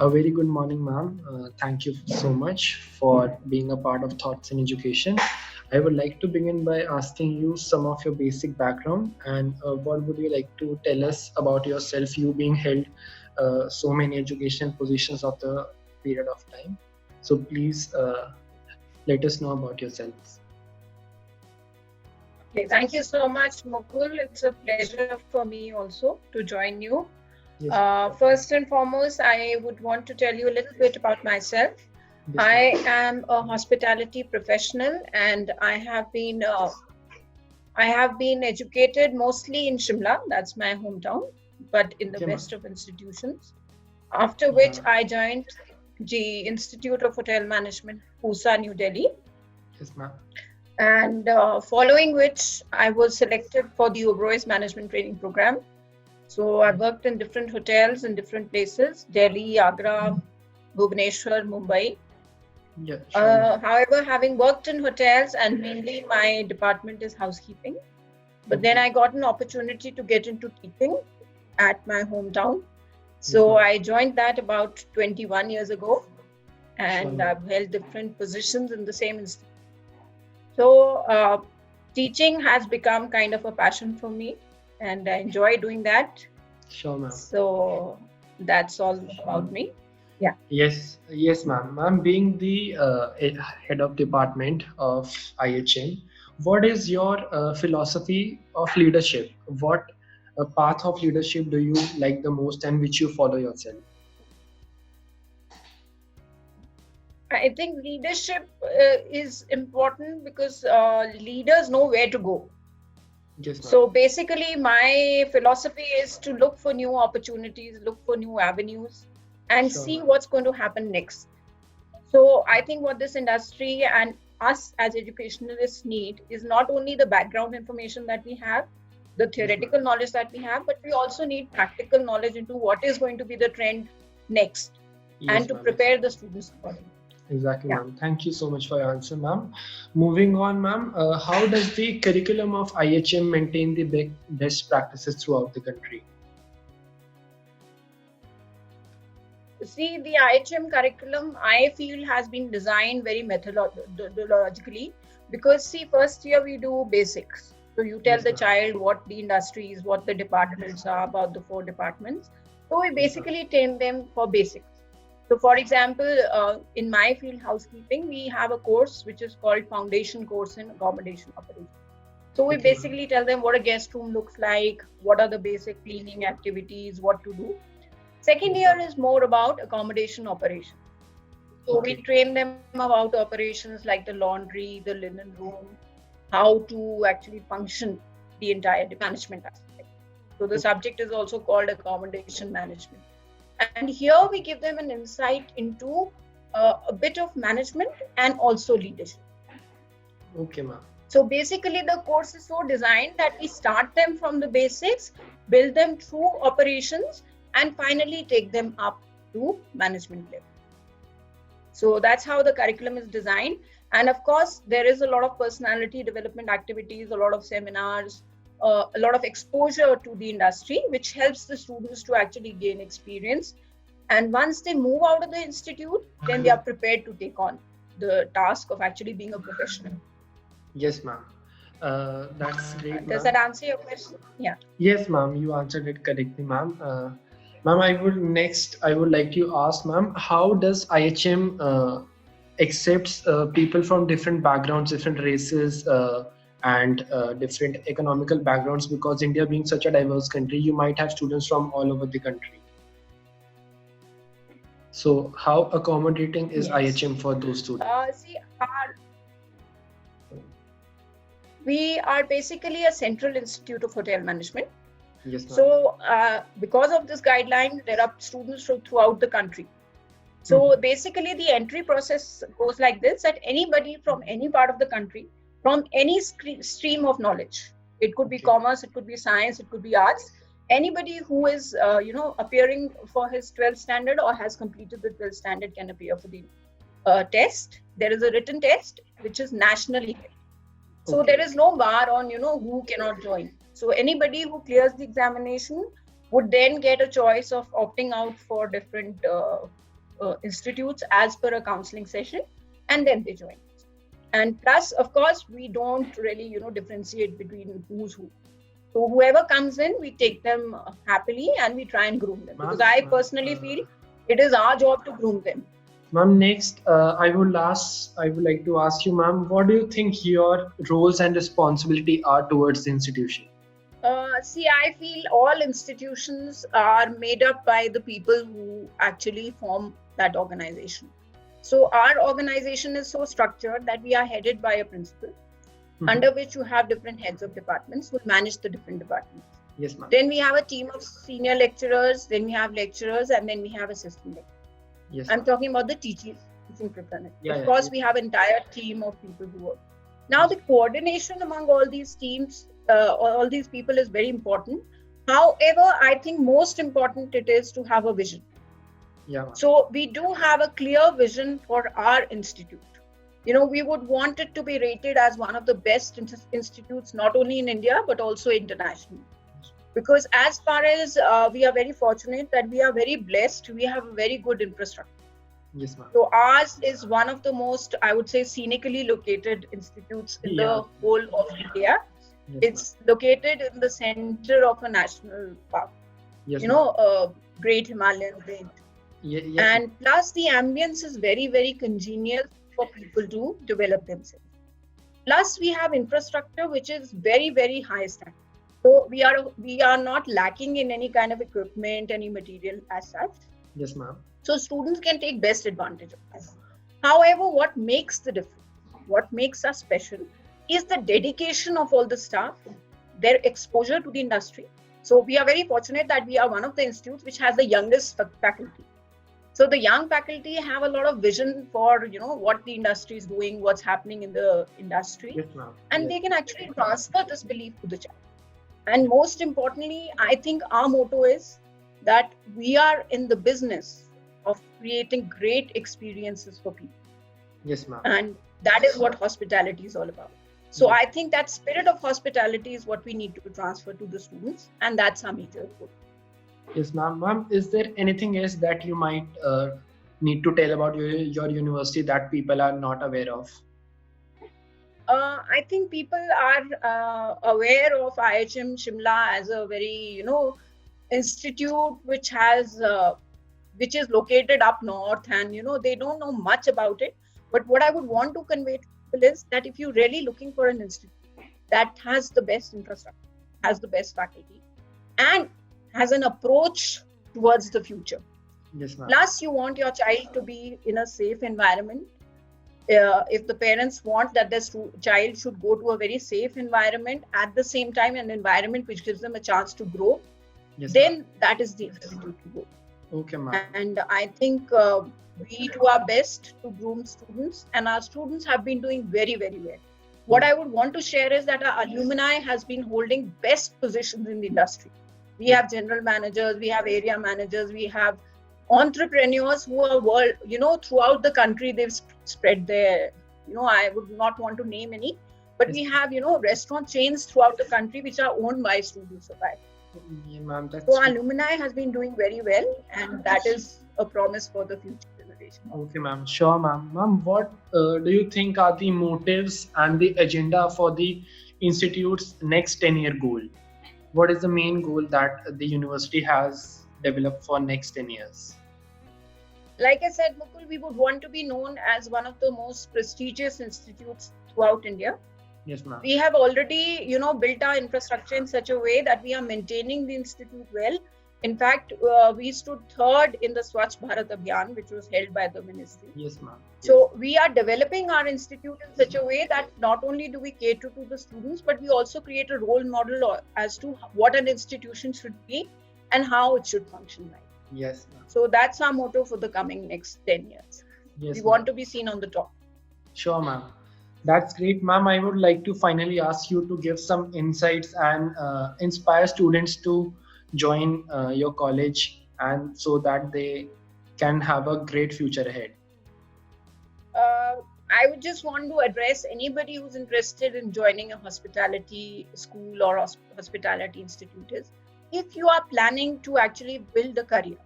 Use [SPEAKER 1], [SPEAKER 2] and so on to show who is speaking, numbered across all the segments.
[SPEAKER 1] A very good morning, ma'am. Thank you so much for being a part of Thoughts in Education. I would like to begin by asking you some of your basic background and what would you like to tell us about yourself, you being held so many education positions of the period of time. So please let us know about yourselves.
[SPEAKER 2] Okay, thank you so much, Mukul. It's a pleasure for me also to join you.
[SPEAKER 1] Yes,
[SPEAKER 2] First and foremost, I would want to tell you a little bit about myself.
[SPEAKER 1] yes,
[SPEAKER 2] I
[SPEAKER 1] ma'am.
[SPEAKER 2] am a hospitality professional, and I have been educated mostly in Shimla. That's my hometown, but in the
[SPEAKER 1] Okay, ma'am.
[SPEAKER 2] best of institutions. After which,
[SPEAKER 1] Yeah.
[SPEAKER 2] I joined the Institute of Hotel Management, Pusa, New Delhi.
[SPEAKER 1] Yes, ma'am.
[SPEAKER 2] And following which, I was selected for the Oberoi's Management Training Program. So I worked in different hotels in different places: Delhi, Agra, Bhubaneswar, Mumbai.
[SPEAKER 1] Yeah, sure, ma'am.
[SPEAKER 2] However, having worked in hotels, and mainly my department is housekeeping, but then
[SPEAKER 1] Okay.
[SPEAKER 2] I got an opportunity to get into teaching at my hometown.
[SPEAKER 1] Yes,
[SPEAKER 2] So
[SPEAKER 1] ma'am.
[SPEAKER 2] I joined that about 21 years ago,
[SPEAKER 1] Sure,
[SPEAKER 2] and
[SPEAKER 1] ma'am.
[SPEAKER 2] I've held different positions in the same institute. So teaching has become kind of a passion for me, and I enjoy doing that.
[SPEAKER 1] Sure, ma'am.
[SPEAKER 2] So that's all about me. Yeah.
[SPEAKER 1] Yes, ma'am. Ma'am, being the head of department of IHM, what is your philosophy of leadership? What path of leadership do you like the most and which you follow yourself?
[SPEAKER 2] I think leadership is important because leaders know where to go.
[SPEAKER 1] Yes, ma'am.
[SPEAKER 2] So basically, my philosophy is to look for new opportunities, look for new avenues, and
[SPEAKER 1] Sure,
[SPEAKER 2] see
[SPEAKER 1] ma'am.
[SPEAKER 2] what's going to happen next. So I think what this industry and us as educationalists need is not only the background information that we have, the
[SPEAKER 1] Yes, ma'am.
[SPEAKER 2] theoretical knowledge that we have, but we also need practical knowledge into what is going to be the trend next and
[SPEAKER 1] Yes,
[SPEAKER 2] to
[SPEAKER 1] ma'am. Yes,
[SPEAKER 2] prepare
[SPEAKER 1] ma'am.
[SPEAKER 2] the students accordingly.
[SPEAKER 1] Exactly,
[SPEAKER 2] Yeah.
[SPEAKER 1] ma'am. Thank you so much for your answer, ma'am. Moving on, ma'am. How does the curriculum of IHM maintain the best practices throughout the country?
[SPEAKER 2] See, the IHM curriculum, I feel, has been designed very methodologically because, see, first year we do basics. So you tell
[SPEAKER 1] Yes,
[SPEAKER 2] the
[SPEAKER 1] ma'am.
[SPEAKER 2] child what the industry is, what the departments are, about the four departments. So we
[SPEAKER 1] Yes, ma'am.
[SPEAKER 2] basically train them for basics. So, for example, in my field, housekeeping, we have a course which is called Foundation Course in Accommodation Operations. So we
[SPEAKER 1] Okay, ma'am.
[SPEAKER 2] basically tell them what a guest room looks like, what are the basic cleaning activities, what to do. Second
[SPEAKER 1] Yes,
[SPEAKER 2] year
[SPEAKER 1] ma'am.
[SPEAKER 2] is more about accommodation operations. So we
[SPEAKER 1] Okay.
[SPEAKER 2] train them about operations like the laundry, the linen room, how to actually function the entire management aspect. So the
[SPEAKER 1] Okay.
[SPEAKER 2] subject is also called accommodation management. And here we give them an insight into a bit of management and also leadership.
[SPEAKER 1] Okay, ma'am.
[SPEAKER 2] So basically, the course is so designed that we start them from the basics, build them through operations, and finally take them up to management level. So that's how the curriculum is designed. And of course, there is a lot of personality development activities, a lot of seminars, a lot of exposure to the industry, which helps the students to actually gain experience. And once they move out of the institute, then they are prepared to take on the task of actually being a professional.
[SPEAKER 1] Yes, ma'am. That's great,
[SPEAKER 2] Does
[SPEAKER 1] ma'am.
[SPEAKER 2] that answer your question? Yeah.
[SPEAKER 1] Yes, ma'am. You answered it correctly, ma'am. Ma'am, I would like to ask, ma'am, how does IHM accepts people from different backgrounds, different races, and different economical backgrounds? Because India being such a diverse country, you might have students from all over the country. So, how accommodating is
[SPEAKER 2] Yes.
[SPEAKER 1] IHM for those students?
[SPEAKER 2] See, we are basically a central institute of hotel management.
[SPEAKER 1] Yes, ma'am.
[SPEAKER 2] So, because of this guideline, there are students from throughout the country. So, basically, the entry process goes like this: that anybody from any part of the country, from any stream of knowledge, it could be
[SPEAKER 1] Okay.
[SPEAKER 2] commerce, it could be science, it could be arts, anybody who is, appearing for his 12th standard or has completed the 12th standard can appear for the test. There is a written test which is nationally held. So
[SPEAKER 1] Okay.
[SPEAKER 2] there is no bar on, who cannot join. So anybody who clears the examination would then get a choice of opting out for different institutes as per a counseling session, and then they join. And plus, of course, we don't really, differentiate between who's who. So whoever comes in, we take them happily and we try and groom them. Because I personally feel it is our job to groom them.
[SPEAKER 1] Ma'am, next, I would like to ask you, ma'am, what do you think your roles and responsibility are towards the institution?
[SPEAKER 2] See, I feel all institutions are made up by the people who actually form that organization. So our organization is so structured that we are headed by a principal, under which you have different heads of departments who manage the different departments.
[SPEAKER 1] Yes, ma'am.
[SPEAKER 2] Then we have a team of senior lecturers, then we have lecturers, and then we have assistant lecturers.
[SPEAKER 1] Yes,
[SPEAKER 2] I'm talking about the teaching fraternity.
[SPEAKER 1] Yeah,
[SPEAKER 2] of course, we have an entire team of people who work. Now, the coordination among all these teams, all these people is very important. However, I think most important it is to have a vision.
[SPEAKER 1] Yeah.
[SPEAKER 2] So we do have a clear vision for our institute. We would want it to be rated as one of the best institutes, not only in India, but also internationally. Because as far as we are very fortunate that we are very blessed, we have a very good infrastructure.
[SPEAKER 1] Yes, ma'am.
[SPEAKER 2] So ours is one of the most, I would say, scenically located institutes in the whole of India. Yes, it's located in the center of a national park. Yes, Great Himalayan range. And plus the ambience is very, very congenial for people to develop themselves. Plus we have infrastructure which is very, very high standard. So we are not lacking in any kind of equipment, any material as such.
[SPEAKER 1] Yes, ma'am.
[SPEAKER 2] So students can take best advantage of this. However, what makes the difference, what makes us special is the dedication of all the staff, their exposure to the industry. So we are very fortunate that we are one of the institutes which has the youngest faculty. So the young faculty have a lot of vision for, what the industry is doing, what's happening in the industry.
[SPEAKER 1] Yes, ma'am.
[SPEAKER 2] And they can actually transfer this belief to the child. And most importantly, I think our motto is that we are in the business of creating great experiences for people.
[SPEAKER 1] Yes, ma'am.
[SPEAKER 2] And that is what hospitality is all about. So I think that spirit of hospitality is what we need to transfer to the students, and that's our major goal.
[SPEAKER 1] Yes, ma'am. Ma'am, is there anything else that you might need to tell about your university that people are not aware of?
[SPEAKER 2] I think people are aware of IHM Shimla as a very, institute which is located up north, and they don't know much about it. But what I would want to convey to people is that if you're really looking for an institute that has the best infrastructure, has the best faculty, and has an approach towards the future.
[SPEAKER 1] Yes, ma'am.
[SPEAKER 2] Plus, you want your child to be in a safe environment. If the parents want that their child should go to a very safe environment, at the same time an environment which gives them a chance to grow,
[SPEAKER 1] yes,
[SPEAKER 2] then
[SPEAKER 1] ma'am.
[SPEAKER 2] that is the institute to go.
[SPEAKER 1] Okay, ma'am.
[SPEAKER 2] And I think we do our best to groom students, and our students have been doing very, very well. What I would want to share is that our alumni has been holding best positions in the industry. We have general managers, we have area managers, we have entrepreneurs who are throughout the country. They've spread their, I would not want to name any, but we have, restaurant chains throughout the country which are owned by students of ours.
[SPEAKER 1] Yeah, ma'am,
[SPEAKER 2] so our alumni has been doing very well, and that is a promise for the future generation.
[SPEAKER 1] Okay, ma'am. Sure, ma'am. Ma'am, what do you think are the motives and the agenda for the institute's next 10-year goal? What is the main goal that the university has developed for next 10 years?
[SPEAKER 2] Like I said, Mukul, we would want to be known as one of the most prestigious institutes throughout India.
[SPEAKER 1] Yes, ma'am.
[SPEAKER 2] We have already, built our infrastructure in such a way that we are maintaining the institute well. In fact, we stood third in the Swachh Bharat Abhiyan, which was held by the ministry.
[SPEAKER 1] Yes, ma'am.
[SPEAKER 2] So we are developing our institute in such a way that not only do we cater to the students, but we also create a role model as to what an institution should be and how it should function like.
[SPEAKER 1] Yes, ma'am.
[SPEAKER 2] So that's our motto for the coming next 10 years.
[SPEAKER 1] Yes,
[SPEAKER 2] we want to be seen on the top.
[SPEAKER 1] Sure, ma'am. That's great, ma'am. I would like to finally ask you to give some insights and inspire students to join your college, and so that they can have a great future ahead.
[SPEAKER 2] I would just want to address anybody who's interested in joining a hospitality school or hospitality institute is, if you are planning to actually build a career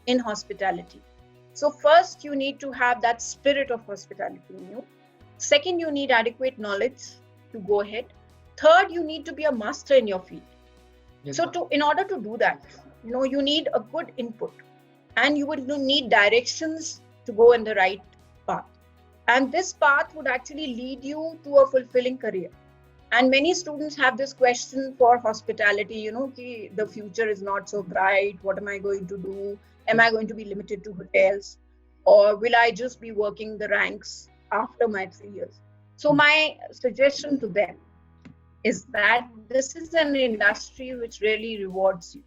[SPEAKER 2] in hospitality, So first, you need to have that spirit of hospitality in you. Second, you need adequate knowledge to go ahead. Third, you need to be a master in your field.
[SPEAKER 1] Yes,
[SPEAKER 2] So
[SPEAKER 1] ma'am.
[SPEAKER 2] in order to do that, you need a good input, and you will need directions to go in the right path. And this path would actually lead you to a fulfilling career. And many students have this question for hospitality, the future is not so bright. What am I going to do? Am I going to be limited to hotels? Or will I just be working the ranks after my 3 years? So my suggestion to them is that this is an industry which really rewards you.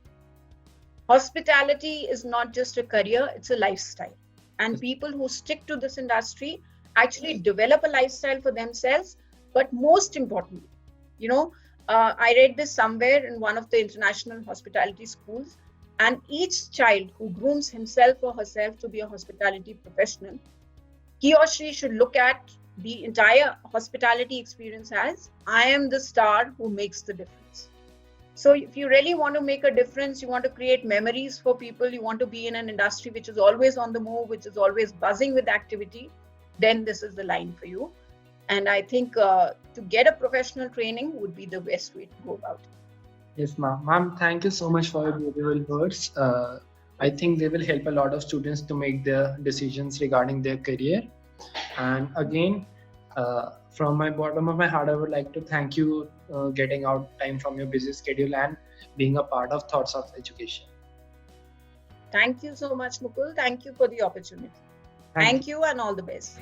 [SPEAKER 2] Hospitality is not just a career, it's a lifestyle. And people who stick to this industry actually develop a lifestyle for themselves. But most importantly, I read this somewhere in one of the international hospitality schools, and each child who grooms himself or herself to be a hospitality professional, he or she should look at the entire hospitality experience as, I am the star who makes the difference. So if you really want to make a difference, you want to create memories for people, you want to be in an industry which is always on the move, which is always buzzing with activity, then this is the line for you. And I think to get a professional training would be the best way to go about it.
[SPEAKER 1] Yes, ma'am. Ma'am, thank you so much for your beautiful words. I think they will help a lot of students to make their decisions regarding their career. And again, from my bottom of my heart, I would like to thank you getting out time from your busy schedule and being a part of Thoughts of Education.
[SPEAKER 2] Thank you so much, Mukul. Thank you for the opportunity. Thank you and all the best.